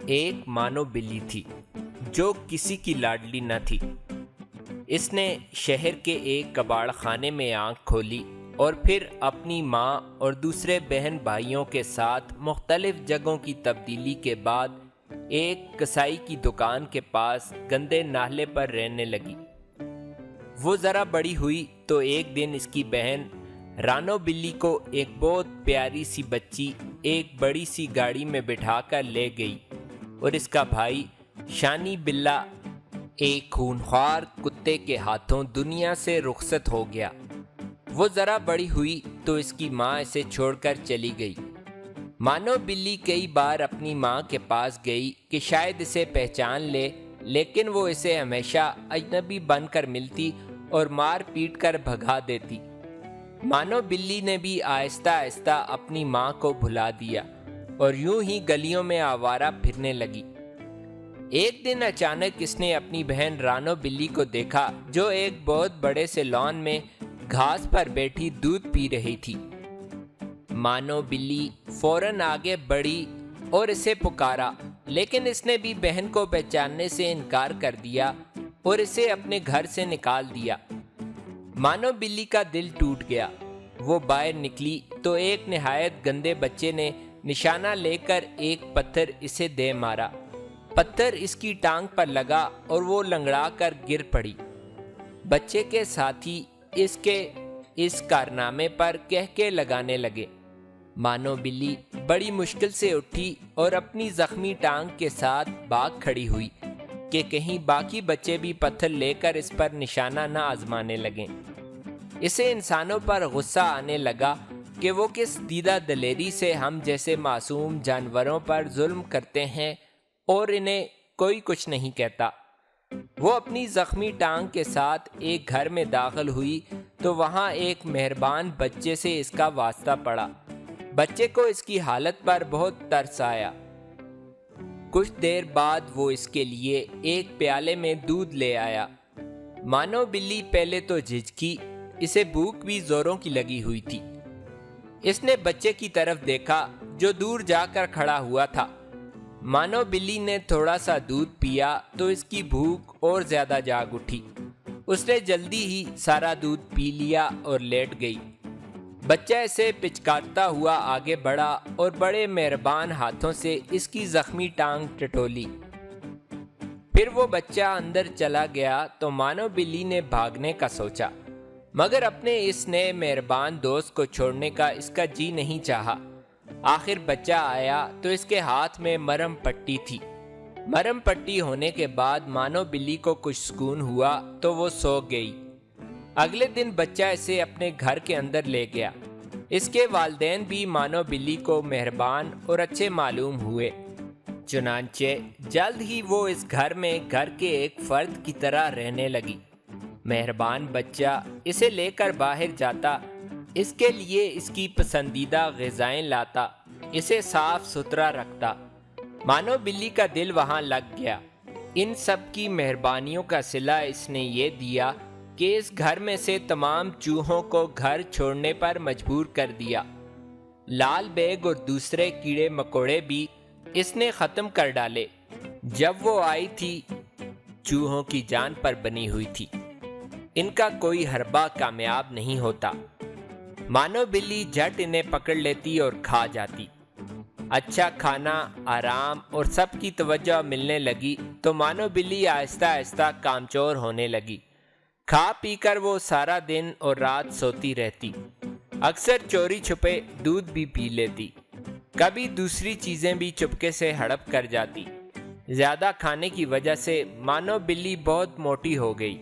ایک مانو بلی تھی جو کسی کی لاڈلی نہ تھی۔ اس نے شہر کے ایک کباڑ خانے میں آنکھ کھولی اور پھر اپنی ماں اور دوسرے بہن بھائیوں کے ساتھ مختلف جگہوں کی تبدیلی کے بعد ایک کسائی کی دکان کے پاس گندے نالے پر رہنے لگی۔ وہ ذرا بڑی ہوئی تو ایک دن اس کی بہن رانو بلی کو ایک بہت پیاری سی بچی ایک بڑی سی گاڑی میں بٹھا کر لے گئی اور اس کا بھائی شانی بلہ ایک خونخوار کتے کے ہاتھوں دنیا سے رخصت ہو گیا۔ وہ ذرا بڑی ہوئی تو اس کی ماں اسے چھوڑ کر چلی گئی۔ مانو بلی کئی بار اپنی ماں کے پاس گئی کہ شاید اسے پہچان لے، لیکن وہ اسے ہمیشہ اجنبی بن کر ملتی اور مار پیٹ کر بھگا دیتی۔ مانو بلی نے بھی آہستہ آہستہ اپنی ماں کو بھلا دیا اور یوں ہی گلیوں میں آوارہ پھرنے لگی۔ ایک دن اچانک اس نے اپنی بہن رانو بلی کو دیکھا جو ایک بہت بڑے سے لان میں گھاس پر بیٹھی دودھ پی رہی تھی۔ مانو بلی فوراً آگے بڑھی اور اسے پکارا، لیکن اس نے بھی بہن کو پہچاننے سے انکار کر دیا اور اسے اپنے گھر سے نکال دیا۔ مانو بلی کا دل ٹوٹ گیا۔ وہ باہر نکلی تو ایک نہایت گندے بچے نے نشانہ لے کر ایک پتھر اسے دے مارا۔ پتھر اس کی ٹانگ پر لگا اور وہ لنگڑا کر گر پڑی۔ بچے کے ساتھی اس کے اس کارنامے پر کہکے لگانے لگے۔ مانو بلی بڑی مشکل سے اٹھی اور اپنی زخمی ٹانگ کے ساتھ بھاگ کھڑی ہوئی کہ کہیں باقی بچے بھی پتھر لے کر اس پر نشانہ نہ آزمانے لگیں۔ اسے انسانوں پر غصہ آنے لگا کہ وہ کس دیدہ دلیری سے ہم جیسے معصوم جانوروں پر ظلم کرتے ہیں اور انہیں کوئی کچھ نہیں کہتا۔ وہ اپنی زخمی ٹانگ کے ساتھ ایک گھر میں داخل ہوئی تو وہاں ایک مہربان بچے سے اس کا واسطہ پڑا۔ بچے کو اس کی حالت پر بہت ترس آیا۔ کچھ دیر بعد وہ اس کے لیے ایک پیالے میں دودھ لے آیا۔ مانو بلی پہلے تو جھجکی، اسے بھوک بھی زوروں کی لگی ہوئی تھی۔ اس نے بچے کی طرف دیکھا جو دور جا کر کھڑا ہوا تھا۔ مانو بلی نے تھوڑا سا دودھ پیا تو اس کی بھوک اور زیادہ جاگ اٹھی۔ اس نے جلدی ہی سارا دودھ پی لیا اور لیٹ گئی۔ بچہ اسے پچکارتا ہوا آگے بڑھا اور بڑے مہربان ہاتھوں سے اس کی زخمی ٹانگ ٹٹولی۔ پھر وہ بچہ اندر چلا گیا تو مانو بلی نے بھاگنے کا سوچا، مگر اپنے اس نئے مہربان دوست کو چھوڑنے کا اس کا جی نہیں چاہا۔ آخر بچہ آیا تو اس کے ہاتھ میں مرہم پٹی تھی۔ مرہم پٹی ہونے کے بعد مانو بلی کو کچھ سکون ہوا تو وہ سو گئی۔ اگلے دن بچہ اسے اپنے گھر کے اندر لے گیا۔ اس کے والدین بھی مانو بلی کو مہربان اور اچھے معلوم ہوئے، چنانچہ جلد ہی وہ اس گھر میں گھر کے ایک فرد کی طرح رہنے لگی۔ مہربان بچہ اسے لے کر باہر جاتا، اس کے لیے اس کی پسندیدہ غذائیں لاتا، اسے صاف ستھرا رکھتا۔ مانو بلی کا دل وہاں لگ گیا۔ ان سب کی مہربانیوں کا صلہ اس نے یہ دیا کہ اس گھر میں سے تمام چوہوں کو گھر چھوڑنے پر مجبور کر دیا۔ لال بیگ اور دوسرے کیڑے مکوڑے بھی اس نے ختم کر ڈالے۔ جب وہ آئی تھی چوہوں کی جان پر بنی ہوئی تھی، ان کا کوئی حربہ کامیاب نہیں ہوتا۔ مانو بلی جھٹ انہیں پکڑ لیتی اور کھا جاتی۔ اچھا کھانا، آرام اور سب کی توجہ ملنے لگی تو مانو بلی آہستہ آہستہ کامچور ہونے لگی۔ کھا پی کر وہ سارا دن اور رات سوتی رہتی۔ اکثر چوری چھپے دودھ بھی پی لیتی، کبھی دوسری چیزیں بھی چپکے سے ہڑپ کر جاتی۔ زیادہ کھانے کی وجہ سے مانو بلی بہت موٹی ہو گئی۔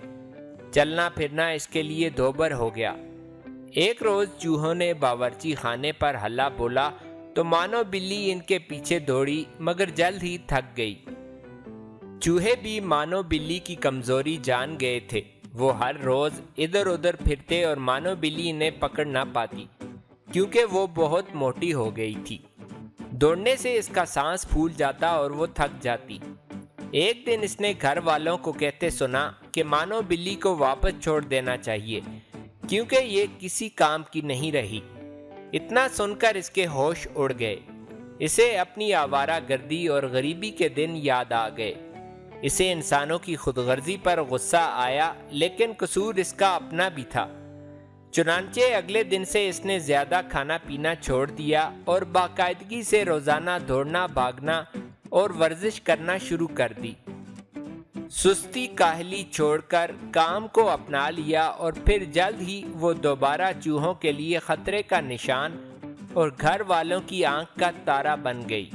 چلنا پھرنا اس کے لیے دوبر ہو گیا۔ ایک روز چوہوں نے باورچی خانے پر ہلا بولا تو مانو بلی ان کے پیچھے دوڑی، مگر جلد ہی تھک گئی۔ چوہے بھی مانو بلی کی کمزوری جان گئے تھے۔ وہ ہر روز ادھر ادھر پھرتے اور مانو بلی انہیں پکڑ نہ پاتی کیونکہ وہ بہت موٹی ہو گئی تھی۔ دوڑنے سے اس کا سانس پھول جاتا اور وہ تھک جاتی۔ ایک دن اس نے گھر والوں کو کہتے سنا کہ مانو بلی کو واپس چھوڑ دینا چاہیے کیونکہ یہ کسی کام کی نہیں رہی۔ اتنا سن کر اس کے ہوش اڑ گئے۔ اسے اپنی آوارہ گردی اور غریبی کے دن یاد آ گئے۔ اسے انسانوں کی خود غرضی پر غصہ آیا، لیکن قصور اس کا اپنا بھی تھا۔ چنانچہ اگلے دن سے اس نے زیادہ کھانا پینا چھوڑ دیا اور باقاعدگی سے روزانہ دوڑنا، بھاگنا اور ورزش کرنا شروع کر دی۔ سستی کاہلی چھوڑ کر کام کو اپنا لیا اور پھر جلد ہی وہ دوبارہ چوہوں کے لیے خطرے کا نشان اور گھر والوں کی آنکھ کا تارا بن گئی۔